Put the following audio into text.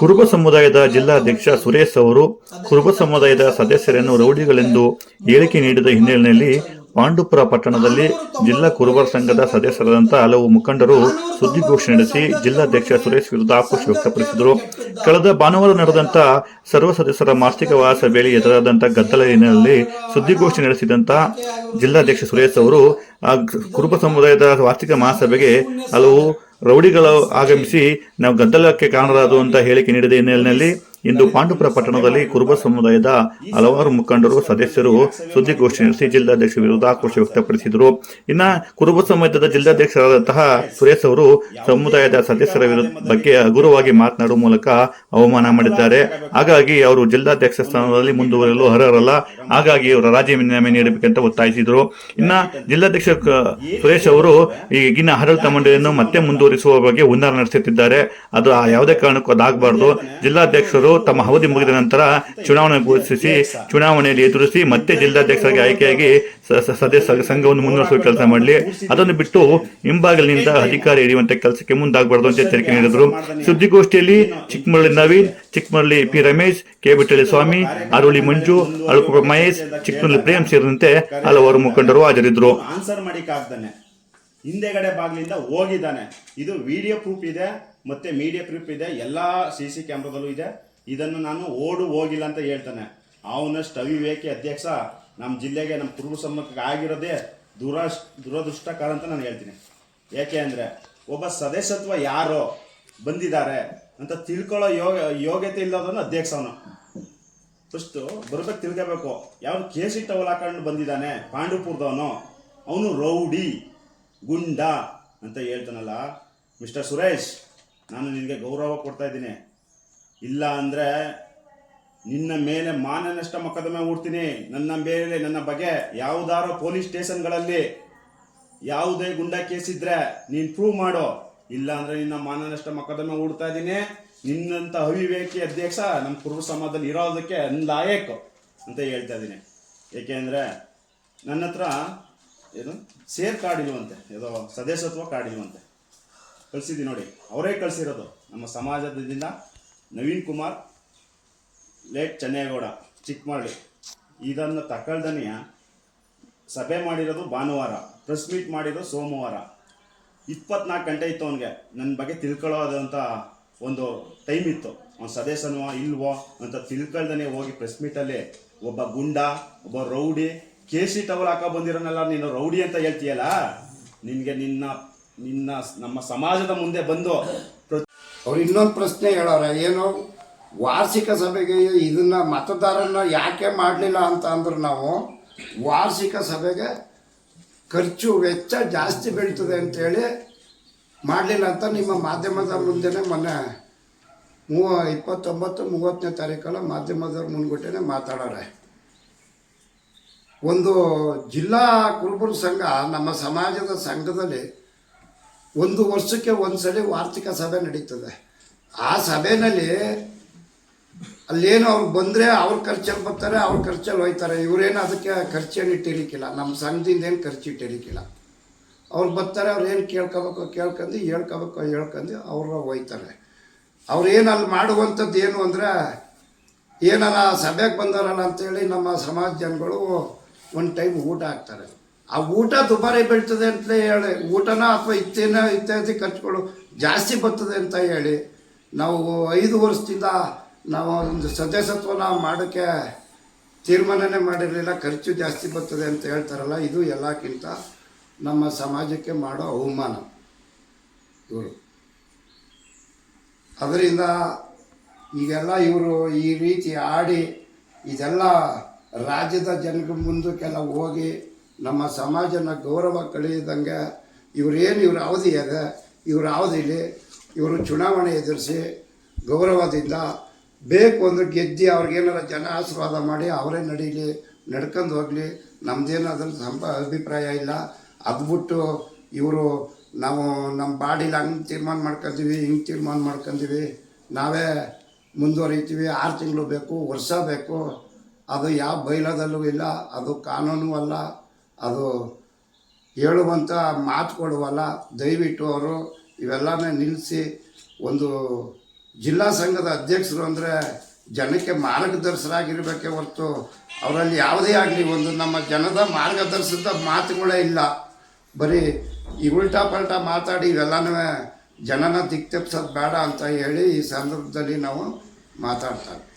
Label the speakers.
Speaker 1: ಕುರುಬ ಸಮುದಾಯದ ಜಿಲ್ಲಾಧ್ಯಕ್ಷ ಸುರೇಶ್ ಅವರು ಕುರುಬ ಸಮುದಾಯದ ಸದಸ್ಯರನ್ನು ರೌಡಿಗಳೆಂದು ಹೇಳಿಕೆ ನೀಡಿದ ಹಿನ್ನೆಲೆಯಲ್ಲಿ ಪಾಂಡುಪುರ ಪಟ್ಟಣದಲ್ಲಿ ಜಿಲ್ಲಾ ಕುರುಬರ ಸಂಘದ ಸದಸ್ಯರಾದಂತಹ ಹಲವು ಮುಖಂಡರು ಸುದ್ದಿಗೋಷ್ಠಿ ನಡೆಸಿ ಜಿಲ್ಲಾಧ್ಯಕ್ಷ ಸುರೇಶ್ ವಿರುದ್ಧ ಆಕ್ರೋಶ ವ್ಯಕ್ತಪಡಿಸಿದರು. ಕಳೆದ ಭಾನುವಾರ ನಡೆದಂತ ಸರ್ವ ಸದಸ್ಯರ ಮಾಸಿಕ ಮಹಾಸಭೆಯಲ್ಲಿ ಎದುರಾದಂತಹ ಗದ್ದಲ ಹಿನ್ನೆಲೆಯಲ್ಲಿ ಸುದ್ದಿಗೋಷ್ಠಿ ನಡೆಸಿದಂತ ಜಿಲ್ಲಾಧ್ಯಕ್ಷ ಸುರೇಶ್ ಅವರು ಕುರುಬ ಸಮುದಾಯದ ವಾರ್ಷಿಕ ಮಹಾಸಭೆಗೆ ಹಲವು ರೌಡಿಗಳು ಆಗಮಿಸಿ ನಾವು ಗದ್ದಲಕ್ಕೆ ಕಾರಣರಾದು ಅಂತ ಹೇಳಿಕೆ ನೀಡಿದ ಹಿನ್ನೆಲೆಯಲ್ಲಿ ಇಂದು ಪಾಂಡುಪುರ ಪಟ್ಟಣದಲ್ಲಿ ಕುರುಬ ಸಮುದಾಯದ ಹಲವಾರು ಮುಖಂಡರು ಸದಸ್ಯರು ಸುದ್ದಿಗೋಷ್ಠಿ ನಡೆಸಿ ಜಿಲ್ಲಾಧ್ಯಕ್ಷ ವಿರುದ್ಧ ಆಕ್ರೋಶ ವ್ಯಕ್ತಪಡಿಸಿದರು. ಇನ್ನು ಕುರುಬ ಸಮುದಾಯದ ಜಿಲ್ಲಾಧ್ಯಕ್ಷರಾದಂತಹ ಸುರೇಶ್ ಅವರು ಸಮುದಾಯದ ಸದಸ್ಯರ ಬಗ್ಗೆ ಹಗುರವಾಗಿ ಮಾತನಾಡುವ ಮೂಲಕ ಅವಮಾನ ಮಾಡಿದ್ದಾರೆ. ಹಾಗಾಗಿ ಅವರು ಜಿಲ್ಲಾಧ್ಯಕ್ಷ ಸ್ಥಾನದಲ್ಲಿ ಮುಂದುವರಿಯಲು ಅರ್ಹರಲ್ಲ, ಹಾಗಾಗಿ ಅವರು ರಾಜೀನಾಮೆ ನೀಡಬೇಕಂತ ಒತ್ತಾಯಿಸಿದರು. ಇನ್ನು ಜಿಲ್ಲಾಧ್ಯಕ್ಷ ಸುರೇಶ್ ಅವರು ಈಗಿನ ಆಡಳಿತ ಮಂಡಳಿಯನ್ನು ಮತ್ತೆ ಮುಂದುವರಿಸುವ ಬಗ್ಗೆ ಹುನ್ನಾರ ನಡೆಸುತ್ತಿದ್ದಾರೆ. ಅದು ಯಾವುದೇ ಕಾರಣಕ್ಕೂ ಅದಾಗಬಾರದು. ಜಿಲ್ಲಾಧ್ಯಕ್ಷರು ತಮ್ಮ ಅವಧಿ ಮುಗಿದ ನಂತರ ಚುನಾವಣೆ ಘೋಷಿಸಿ ಚುನಾವಣೆಯಲ್ಲಿ ಎದುರಿಸಿ ಮತ್ತೆ ಜಿಲ್ಲಾಧ್ಯಕ್ಷರಾಗಿ ಆಯ್ಕೆಯಾಗಿ ಸದಸ್ಯ ಸಂಘವನ್ನು ಮುನ್ನಡೆಸುವ ಕೆಲಸ ಮಾಡಲಿ. ಅದನ್ನು ಬಿಟ್ಟು ಹಿಂಬಾಗಿಲಿನಿಂದ ಅಧಿಕಾರಿ ಹಿಡಿಯುವಂತ ಕೆಲಸಕ್ಕೆ ಮುಂದಾಗಬಾರದು ಅಂತ ಎಚ್ಚರಿಕೆ ನೀಡಿದರು. ಸುದ್ದಿಗೋಷ್ಠಿಯಲ್ಲಿ ಚಿಕ್ಕಮರಳಿ ನವೀನ್, ಚಿಕ್ಕಮರಳಿ ಪಿ ರಮೇಶ್, ಕೆಬಿಟಳ್ಳಿ ಸ್ವಾಮಿ, ಅರುಳಿ ಮಂಜು, ಅಳುಕುಪ ಮಹೇಶ್, ಚಿಕ್ಕಮರಳಿ ಪ್ರೇಮ್ ಸೇರಿದಂತೆ ಹಲವಾರು ಮುಖಂಡರು ಹಾಜರಿದ್ದರು.
Speaker 2: ಹಿಂದೆಗಡೆ ಬಾಗಿಲಿಂದ ಹೋಗಿದ್ದಾನೆ. ಇದು ವಿಡಿಯೋ ಪ್ರೂಫ್ ಇದೆ, ಮತ್ತೆ ಮೀಡಿಯಾ ಪ್ರೂಫ್ ಇದೆ, ಎಲ್ಲಾ CC ಕ್ಯಾಮ್ರಾದಲ್ಲೂ ಇದೆ. ಇದನ್ನು ನಾನು ಹೋಗಿಲ್ಲ ಅಂತ ಹೇಳ್ತಾನೆ. ಅವನಷ್ಟು ಅವಿವೇಕಿ ಅಧ್ಯಕ್ಷ ನಮ್ಮ ಜಿಲ್ಲೆಗೆ, ನಮ್ಮ ಕುರುಬ ಸಮಾಜಕ್ಕೆ ಆಗಿರೋದೇ ದುರದೃಷ್ಟಕರ ಅಂತ ನಾನು ಹೇಳ್ತೀನಿ. ಯಾಕೆ ಅಂದರೆ ಒಬ್ಬ ಸದಸ್ಯತ್ವ ಯಾರೋ ಬಂದಿದ್ದಾರೆ ಅಂತ ತಿಳ್ಕೊಳ್ಳೋ ಯೋಗ್ಯತೆ ಇಲ್ಲದವನು ಅಧ್ಯಕ್ಷ. ಅವನು ಫಸ್ಟು ಬರ್ಬೇಕು, ತಿಳ್ಕೋಬೇಕು. ಯಾವನು ಕೇಸಿ ಟವಲ್ ಹಾಕೊಂಡು ಬಂದಿದ್ದಾನೆ ಪಾಂಡುಪುರದವನು, ಅವನು ರೌಡಿ ಗುಂಡ ಅಂತ ಹೇಳ್ತಾನಲ್ಲ. ಮಿಸ್ಟರ್ ಸುರೇಶ್, ನಾನು ನಿನಗೆ ಗೌರವ ಕೊಡ್ತಾ ಇದ್ದೀನಿ. ಇಲ್ಲ ಅಂದರೆ ನಿನ್ನ ಮೇಲೆ ಮಾನನಷ್ಟ ಮೊಕದ್ದಮೆ ಹೂಡ್ತೀನಿ. ನನ್ನ ಮೇಲೆ, ನನ್ನ ಬಗ್ಗೆ ಯಾವುದಾರೋ ಪೊಲೀಸ್ ಸ್ಟೇಷನ್ಗಳಲ್ಲಿ ಯಾವುದೇ ಗುಂಡ ಕೇಸ್ ಇದ್ರೆ ನೀನು ಪ್ರೂವ್ ಮಾಡೋ. ಇಲ್ಲ ಅಂದರೆ ನಿನ್ನ ಮಾನನಷ್ಟ ಮೊಕದ್ದಮೆ ಹೂಡ್ತಾ ಇದ್ದೀನಿ. ನಿನ್ನಂಥ ಅವಿವೇಕಿ ಅಧ್ಯಕ್ಷ ನಮ್ಮ ಕುರುಬ ಸಮಾಜದಲ್ಲಿ ಇರೋದಕ್ಕೆ ಲಾಯಕ್ ಅಂತ ಹೇಳ್ತಾ ಇದ್ದೀನಿ. ಏಕೆಂದರೆ ನನ್ನ ಹತ್ರ ಏನು ಸೇರ್ ಕಾರ್ಡ್ ಇಲ್ವಂತೆ, ಏನೋ ಸದಸ್ಯತ್ವ ಕಾರ್ಡ್ ಇಲ್ವಂತೆ. ಕಳಿಸಿದ್ದೀನಿ ನೋಡಿ, ಅವರೇ ಕಳಿಸಿರೋದು. ನಮ್ಮ ಸಮಾಜದಿಂದ ನವೀನ್ ಕುಮಾರ್, ಲೇಟ್ ಚೆನ್ನೇಗೌಡ, ಚಿಕ್ಕಮರಳಿ. ಇದನ್ನು ತಗೊಳ್ದನೆಯ ಸಭೆ ಮಾಡಿರೋದು ಭಾನುವಾರ, ಪ್ರೆಸ್ ಮೀಟ್ ಮಾಡಿರೋದು ಸೋಮವಾರ. 24 ಗಂಟೆ ಇತ್ತು ಅವನಿಗೆ ನನ್ನ ಬಗ್ಗೆ ತಿಳ್ಕೊಳ್ಳೋದಂಥ ಒಂದು ಟೈಮ್ ಇತ್ತು. ಅವ್ನು ಸದಸ್ಯನೋ ಇಲ್ವೋ ಅಂತ ತಿಳ್ಕೊಳ್ದನೆ ಹೋಗಿ ಪ್ರೆಸ್ ಮೀಟಲ್ಲಿ ಒಬ್ಬ ಗುಂಡ, ಒಬ್ಬ ರೌಡಿ, ಕೇಸಿ ಟವಲ್ ಹಾಕ ಬಂದಿರೋನಲ್ಲ ನೀನು ರೌಡಿ ಅಂತ ಹೇಳ್ತೀಯಲ್ಲ. ನಿನಗೆ ನಿನ್ನ ನಮ್ಮ ಸಮಾಜದ ಮುಂದೆ ಬಂದು
Speaker 3: ಅವ್ರು ಇನ್ನೊಂದು ಪ್ರಶ್ನೆ ಹೇಳೋರ, ಏನು ವಾರ್ಷಿಕ ಸಭೆಗೆ ಇದನ್ನ ಮತದಾರನ ಯಾಕೆ ಮಾಡಲಿಲ್ಲ ಅಂತ ಅಂದ್ರೆ, ನಾವು ವಾರ್ಷಿಕ ಸಭೆಗೆ ಖರ್ಚು ವೆಚ್ಚ ಜಾಸ್ತಿ ಬೀಳ್ತದೆ ಅಂತೇಳಿ ಮಾಡಲಿಲ್ಲ ಅಂತ ನಿಮ್ಮ ಮಾಧ್ಯಮದ ಮುಂದೆನೇ ಮೊನ್ನೆ 29-30ನೇ ತಾರೀಕಲ್ಲ ಮಾಧ್ಯಮದವ್ರ ಮುನ್ಗೊಟ್ಟೆ ಮಾತಾಡೋರೆ. ಒಂದು ಜಿಲ್ಲಾ ಕುರುಬರ ಸಂಘ, ನಮ್ಮ ಸಮಾಜದ ಸಂಘದಲ್ಲಿ 1 ವರ್ಷಕ್ಕೆ ಒಂದ್ಸಲಿ ವಾರ್ಷಿಕ ಸಭೆ ನಡೀತದೆ. ಆ ಸಭೆಯಲ್ಲಿ ಅಲ್ಲೇನು ಅವ್ರು ಬಂದರೆ ಅವ್ರ ಖರ್ಚಲ್ಲಿ ಬರ್ತಾರೆ, ಅವ್ರ ಖರ್ಚಲ್ಲಿ ಹೋಯ್ತಾರೆ. ಇವರೇನು ಅದಕ್ಕೆ ಖರ್ಚೇನು ಇಟ್ಟಿರಿಕ್ಕಿಲ್ಲ, ನಮ್ಮ ಸಂಘದಿಂದ ಏನು ಖರ್ಚು ಇಟ್ಟಿರಿಕ್ಕಿಲ್ಲ. ಅವ್ರು ಬರ್ತಾರೆ, ಅವ್ರು ಏನು ಕೇಳ್ಕೋಬೇಕು ಹೇಳ್ಕೊಂಡು ಅವ್ರು ಹೋಯ್ತಾರೆ. ಅವ್ರೇನು ಅಲ್ಲಿ ಮಾಡುವಂಥದ್ದು ಏನು ಅಂದರೆ, ಏನಾರ ಸಭೆಗೆ ಬಂದಾರಲ್ಲ ಅಂತೇಳಿ ನಮ್ಮ ಸಮಾಜ ಜನಗಳು ಒಂದು ಟೈಮ್ ಊಟ ಹಾಕ್ತಾರೆ. ಆ ಊಟ ದುಬಾರಿ ಬೀಳ್ತದೆ ಅಂತಲೇ ಹೇಳಿ, ಊಟನ ಅಥವಾ ಇತ್ಯಾದಿ ಖರ್ಚುಗಳು ಜಾಸ್ತಿ ಬರ್ತದೆ ಅಂತ ಹೇಳಿ ನಾವು 5 ವರ್ಷದಿಂದ ನಾವು ಒಂದು ಸದಸ್ಯತ್ವನ ಮಾಡೋಕ್ಕೆ ತೀರ್ಮಾನನೇ ಮಾಡಿರಲಿಲ್ಲ. ಖರ್ಚು ಜಾಸ್ತಿ ಬರ್ತದೆ ಅಂತ ಹೇಳ್ತಾರಲ್ಲ, ಇದು ಎಲ್ಲಕ್ಕಿಂತ ನಮ್ಮ ಸಮಾಜಕ್ಕೆ ಮಾಡೋ ಅವಮಾನ ಇವರು. ಅದರಿಂದ ಈಗೆಲ್ಲ ಇವರು ಈ ರೀತಿ ಆಡಿ ಇದೆಲ್ಲ ರಾಜ್ಯದ ಜನರ ಮುಂದಕ್ಕೆಲ್ಲ ಹೋಗಿ ನಮ್ಮ ಸಮಾಜನ ಗೌರವ ಕಳೆಯದಂಗೆ ಇವ್ರ ಅವಧಿ ಇದೆ, ಇವ್ರ ಅವಧಿಲಿ ಇವರು ಚುನಾವಣೆ ಎದುರಿಸಿ ಗೌರವದಿಂದ ಬೇಕು ಅಂದರೆ ಗೆದ್ದು ಅವ್ರಿಗೇನಾರ ಜನ ಆಶೀರ್ವಾದ ಮಾಡಿ ಅವರೇ ನಡ್ಕೊಂಡು ಹೋಗಲಿ, ನಮ್ಮದೇನಾದ್ರೂ ಅಭಿಪ್ರಾಯ ಇಲ್ಲ. ಅದು ಬಿಟ್ಟು ಇವರು ನಾವು ನಮ್ಮ ಬಾಡಿಲಿ ಹಂಗೆ ತೀರ್ಮಾನ ಮಾಡ್ಕೊತೀವಿ, ಹಿಂಗೆ ತೀರ್ಮಾನ ಮಾಡ್ಕೊತೀವಿ, ನಾವೇ ಮುಂದುವರಿತೀವಿ, 6 ತಿಂಗಳು ಬೇಕು, ವರ್ಷ ಬೇಕು, ಅದು ಯಾವ ಬೈಲದಲ್ಲೂ ಇಲ್ಲ, ಅದು ಕಾನೂನು ಅಲ್ಲ, ಅದು ಹೇಳುವಂಥ ಮಾತುಗಳು ಅಲ್ಲ. ದಯವಿಟ್ಟು ಅವರು ಇವೆಲ್ಲನೇ ನಿಲ್ಲಿಸಿ ಒಂದು ಜಿಲ್ಲಾ ಸಂಘದ ಅಧ್ಯಕ್ಷರು ಅಂದರೆ ಜನಕ್ಕೆ ಮಾರ್ಗದರ್ಶರಾಗಿರ್ಬೇಕೇ ಹೊರತು ಅವರಲ್ಲಿ ಯಾವುದೇ ಆಗಲಿ ಒಂದು ನಮ್ಮ ಜನದ ಮಾರ್ಗದರ್ಶನದ ಮಾತುಗಳೇ ಇಲ್ಲ. ಬರೀ ಈ ಉಲ್ಟಾ ಪಲ್ಟಾ ಮಾತಾಡಿ ಇವೆಲ್ಲನೂ ಜನನ ದಿಕ್ತಪ್ಸೋದು ಬೇಡ ಅಂತ ಹೇಳಿ ಈ ಸಂದರ್ಭದಲ್ಲಿ ನಾವು ಮಾತಾಡ್ತಾರೆ.